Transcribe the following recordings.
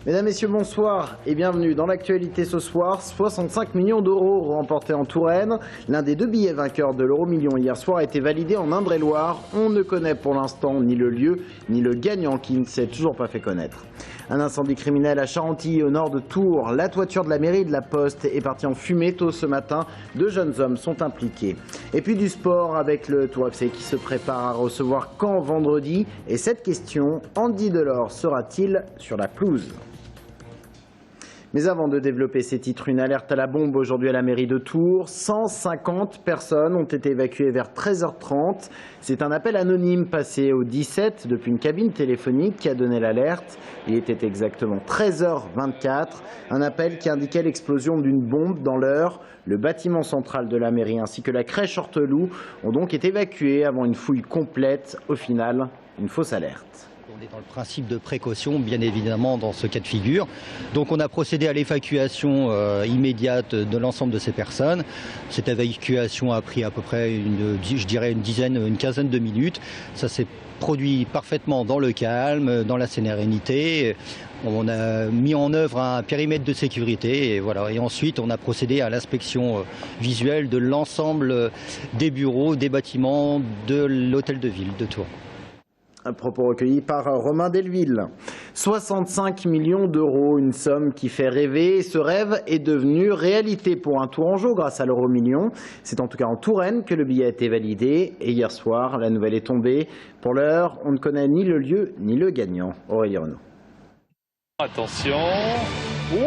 Mesdames, Messieurs, bonsoir et bienvenue dans l'actualité ce soir. 65 millions d'euros remportés en Touraine. L'un des deux billets vainqueurs de l'euro-million hier soir a été validé en Indre-et-Loire. On ne connaît pour l'instant ni le lieu ni le gagnant qui ne s'est toujours pas fait connaître. Un incendie criminel à Charentilly, au nord de Tours. La toiture de la mairie de la Poste est partie en fumée tôt ce matin. Deux jeunes hommes sont impliqués. Et puis du sport avec le Tour FC qui se prépare à recevoir Caen vendredi. Et cette question, Andy Delors sera-t-il sur la pelouse ? Mais avant de développer ces titres, une alerte à la bombe aujourd'hui à la mairie de Tours. 150 personnes ont été évacuées vers 13h30. C'est un appel anonyme passé au 17 depuis une cabine téléphonique qui a donné l'alerte. Il était exactement 13h24. Un appel qui indiquait l'explosion d'une bombe dans l'heure. Le bâtiment central de la mairie ainsi que la crèche Horteloup ont donc été évacués avant une fouille complète. Au final, une fausse alerte. On est dans le principe de précaution, bien évidemment, dans ce cas de figure. Donc on a procédé à l'évacuation immédiate de l'ensemble de ces personnes. Cette évacuation a pris à peu près une quinzaine de minutes. Ça s'est produit parfaitement dans le calme, dans la sérénité. On a mis en œuvre un périmètre de sécurité et voilà. Et ensuite, on a procédé à l'inspection visuelle de l'ensemble des bureaux, des bâtiments de l'hôtel de ville de Tours. Un propos recueilli par Romain Delville. 65 millions d'euros, une somme qui fait rêver. Et ce rêve est devenu réalité pour un Tourangeau grâce à l'euro-million. C'est en tout cas en Touraine que le billet a été validé. Et hier soir, la nouvelle est tombée. Pour l'heure, on ne connaît ni le lieu ni le gagnant. Aurélie Renaud. Attention.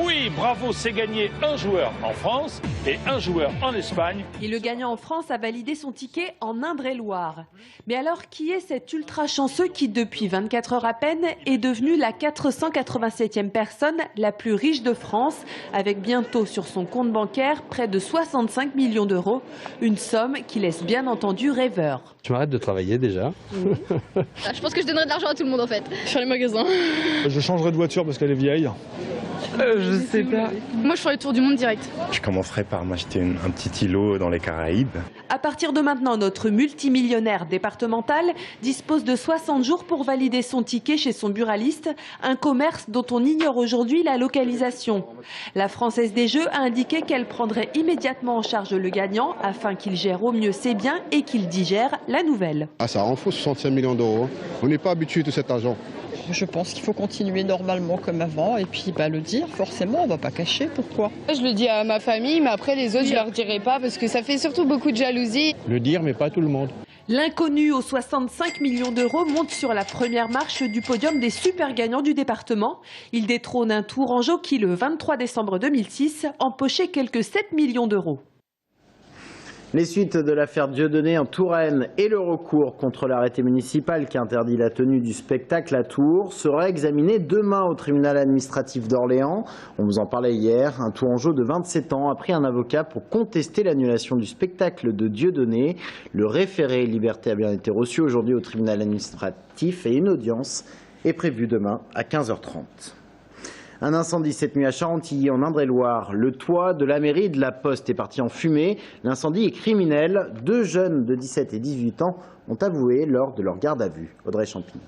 Oui, bravo, c'est gagné un joueur en France et un joueur en Espagne. Et le gagnant en France a validé son ticket en Indre-et-Loire. Mais alors, qui est cet ultra chanceux qui, depuis 24 heures à peine, est devenu la 487e personne la plus riche de France, avec bientôt sur son compte bancaire près de 65 millions d'euros, une somme qui laisse bien entendu rêveur. Je m'arrête de travailler déjà. Je pense que je donnerais de l'argent à tout le monde en fait. Sur les magasins. Je changerai de voiture parce qu'elle est vieille. Je sais pas. Moi je ferai le tour du monde direct. Je commencerai par m'acheter un petit îlot dans les Caraïbes. À partir de maintenant, notre multimillionnaire départemental dispose de 60 jours pour valider son ticket chez son buraliste, un commerce dont on ignore aujourd'hui la localisation. La Française des Jeux a indiqué qu'elle prendrait immédiatement en charge le gagnant afin qu'il gère au mieux ses biens et qu'il digère la nouvelle. Ah, ça rend fou 65 millions d'euros. On n'est pas habitué de cet argent. Je pense qu'il faut continuer normalement comme avant et puis le dire, forcément, on ne va pas cacher, pourquoi. Je le dis à ma famille, mais après les autres, je ne leur dirai pas parce que ça fait surtout beaucoup de jalousie. Le dire, mais pas tout le monde. L'inconnu aux 65 millions d'euros monte sur la première marche du podium des super gagnants du département. Il détrône un Tourangeau qui, le 23 décembre 2006, empochait quelques 7 millions d'euros. Les suites de l'affaire Dieudonné en Touraine et le recours contre l'arrêté municipal qui interdit la tenue du spectacle à Tours sera examiné demain au tribunal administratif d'Orléans. On vous en parlait hier, un Tourangeau de 27 ans a pris un avocat pour contester l'annulation du spectacle de Dieudonné. Le référé liberté a bien été reçu aujourd'hui au tribunal administratif et une audience est prévue demain à 15h30. Un incendie cette nuit à Charentilly, en Indre-et-Loire. Le toit de la mairie de la Poste est parti en fumée. L'incendie est criminel. Deux jeunes de 17 et 18 ans ont avoué lors de leur garde à vue. Audrey Champigny.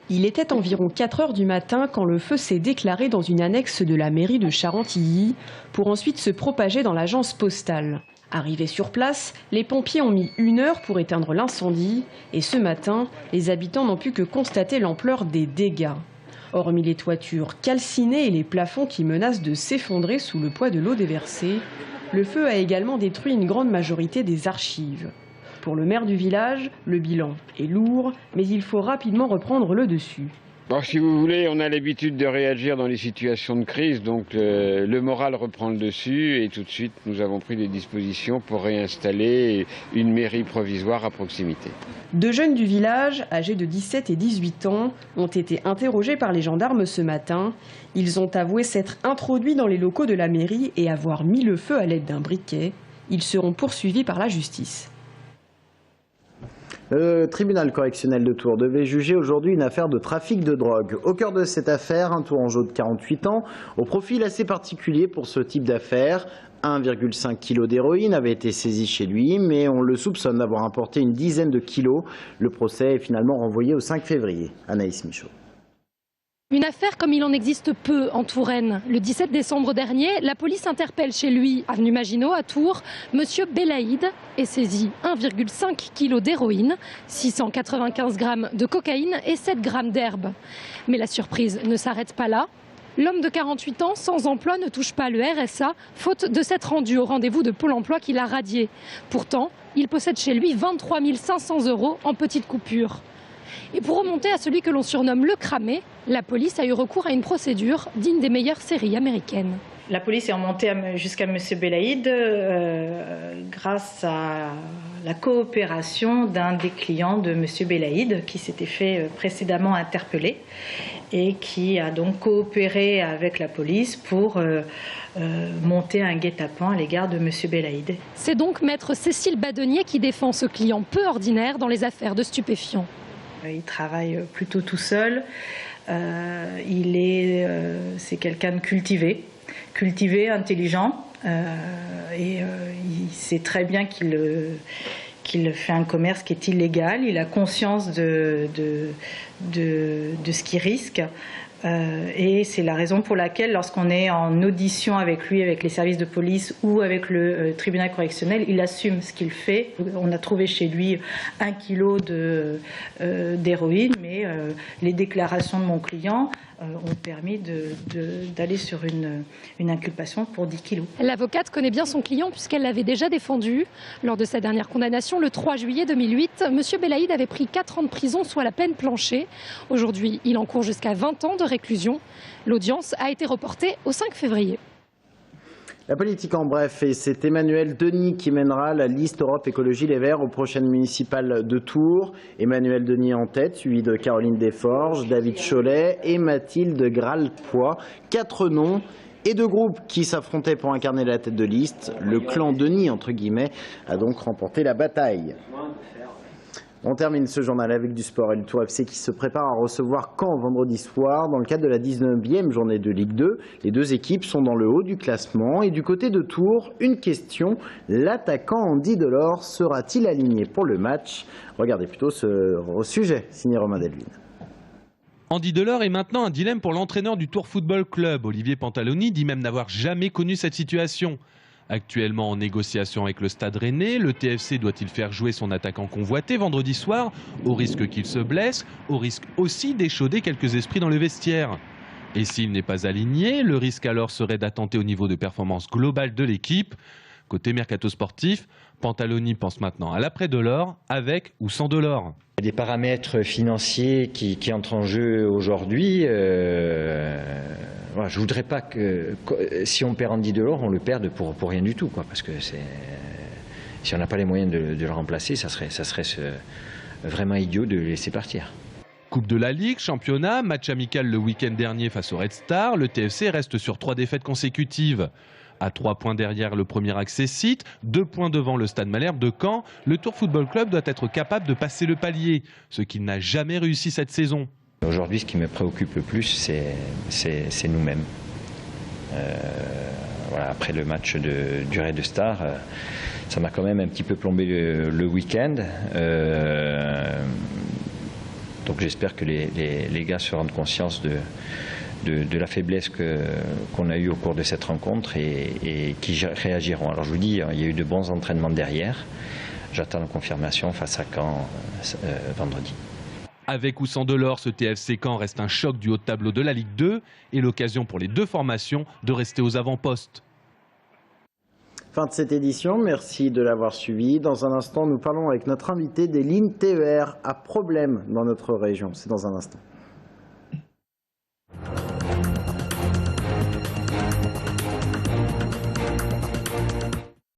Il était environ 4 heures du matin quand le feu s'est déclaré dans une annexe de la mairie de Charentilly pour ensuite se propager dans l'agence postale. Arrivés sur place, les pompiers ont mis 1 heure pour éteindre l'incendie et ce matin, les habitants n'ont pu que constater l'ampleur des dégâts. Hormis les toitures calcinées et les plafonds qui menacent de s'effondrer sous le poids de l'eau déversée, le feu a également détruit une grande majorité des archives. Pour le maire du village, le bilan est lourd, mais il faut rapidement reprendre le dessus. Bon, si vous voulez, on a l'habitude de réagir dans les situations de crise, donc le moral reprend le dessus et tout de suite nous avons pris des dispositions pour réinstaller une mairie provisoire à proximité. 2 jeunes du village, âgés de 17 et 18 ans, ont été interrogés par les gendarmes ce matin. Ils ont avoué s'être introduits dans les locaux de la mairie et avoir mis le feu à l'aide d'un briquet. Ils seront poursuivis par la justice. Le tribunal correctionnel de Tours devait juger aujourd'hui une affaire de trafic de drogue. Au cœur de cette affaire, un Tourangeau de 48 ans, au profil assez particulier pour ce type d'affaire. 1,5 kg d'héroïne avait été saisi chez lui, mais on le soupçonne d'avoir importé une dizaine de kilos. Le procès est finalement renvoyé au 5 février. Anaïs Michaud. Une affaire comme il en existe peu en Touraine. Le 17 décembre dernier, la police interpelle chez lui, avenue Maginot à Tours, Monsieur Belaïd et saisit 1,5 kg d'héroïne, 695 grammes de cocaïne et 7 grammes d'herbe. Mais la surprise ne s'arrête pas là. L'homme de 48 ans, sans emploi, ne touche pas le RSA, faute de s'être rendu au rendez-vous de Pôle emploi qu'il a radié. Pourtant, il possède chez lui 23 500 € en petites coupures. Et pour remonter à celui que l'on surnomme le cramé, la police a eu recours à une procédure digne des meilleures séries américaines. La police est remontée jusqu'à M. Belaïd grâce à la coopération d'un des clients de M. Belaïd qui s'était fait précédemment interpeller et qui a donc coopéré avec la police pour monter un guet-apens à l'égard de M. Belaïd. C'est donc maître Cécile Badenier qui défend ce client peu ordinaire dans les affaires de stupéfiants. Il travaille plutôt tout seul. C'est quelqu'un de cultivé, intelligent. Il sait très bien qu'il fait un commerce qui est illégal. Il a conscience de ce qu'il risque. Et c'est la raison pour laquelle, lorsqu'on est en audition avec lui, avec les services de police ou avec le tribunal correctionnel, il assume ce qu'il fait. On a trouvé chez lui 1 kg d'héroïne, mais les déclarations de mon client ont permis d'aller sur une inculpation pour 10 kilos. L'avocate connaît bien son client puisqu'elle l'avait déjà défendu. Lors de sa dernière condamnation, le 3 juillet 2008, M. Belaïd avait pris 4 ans de prison, soit la peine planchée. Aujourd'hui, il encourt jusqu'à 20 ans de réclusion. L'audience a été reportée au 5 février. La politique en bref, et c'est Emmanuel Denis qui mènera la liste Europe Écologie Les Verts aux prochaines municipales de Tours. Emmanuel Denis en tête, suivi de Caroline Desforges, David Cholet et Mathilde Gralpoix. 4 noms et 2 groupes qui s'affrontaient pour incarner la tête de liste. Le clan Denis, entre guillemets, a donc remporté la bataille. On termine ce journal avec du sport et le Tour FC qui se prépare à recevoir Caen vendredi soir dans le cadre de la 19e journée de Ligue 2. Les 2 équipes sont dans le haut du classement et du côté de Tours, une question, l'attaquant Andy Delors sera-t-il aligné pour le match? Regardez plutôt ce sujet, signé Romain Delville. Andy Delors est maintenant un dilemme pour l'entraîneur du Tours Football Club. Olivier Pantaloni dit même n'avoir jamais connu cette situation. Actuellement en négociation avec le Stade Rennais, le TFC doit-il faire jouer son attaquant convoité vendredi soir, au risque qu'il se blesse, au risque aussi d'échauder quelques esprits dans le vestiaire? Et s'il n'est pas aligné, le risque alors serait d'attenter au niveau de performance globale de l'équipe. Côté mercato sportif, Pantaloni pense maintenant à l'après-Delors, avec ou sans Delors. Il y a des paramètres financiers qui entrent en jeu aujourd'hui. Voilà, je ne voudrais pas que si on perd Andy Delors, on le perde pour rien du tout, parce que si on n'a pas les moyens de le remplacer, ça serait vraiment idiot de le laisser partir. Coupe de la Ligue, championnat, match amical le week-end dernier face au Red Star, le TFC reste sur 3 défaites consécutives. À 3 points derrière le premier accessite, 2 points devant le Stade Malherbe de Caen, le Tours Football Club doit être capable de passer le palier, ce qu'il n'a jamais réussi cette saison. Aujourd'hui, ce qui me préoccupe le plus, c'est nous-mêmes. Voilà, après le match du Red Star, ça m'a quand même un petit peu plombé le week-end. Donc j'espère que les gars se rendent conscience de la faiblesse qu'on a eue au cours de cette rencontre et qui réagiront. Alors je vous dis, il y a eu de bons entraînements derrière. J'attends la confirmation face à Caen vendredi. Avec ou sans Delors, ce TFC Caen reste un choc du haut de tableau de la Ligue 2 et l'occasion pour les 2 formations de rester aux avant-postes. Fin de cette édition, merci de l'avoir suivi. Dans un instant, nous parlons avec notre invité des lignes TER à problème dans notre région. C'est dans un instant.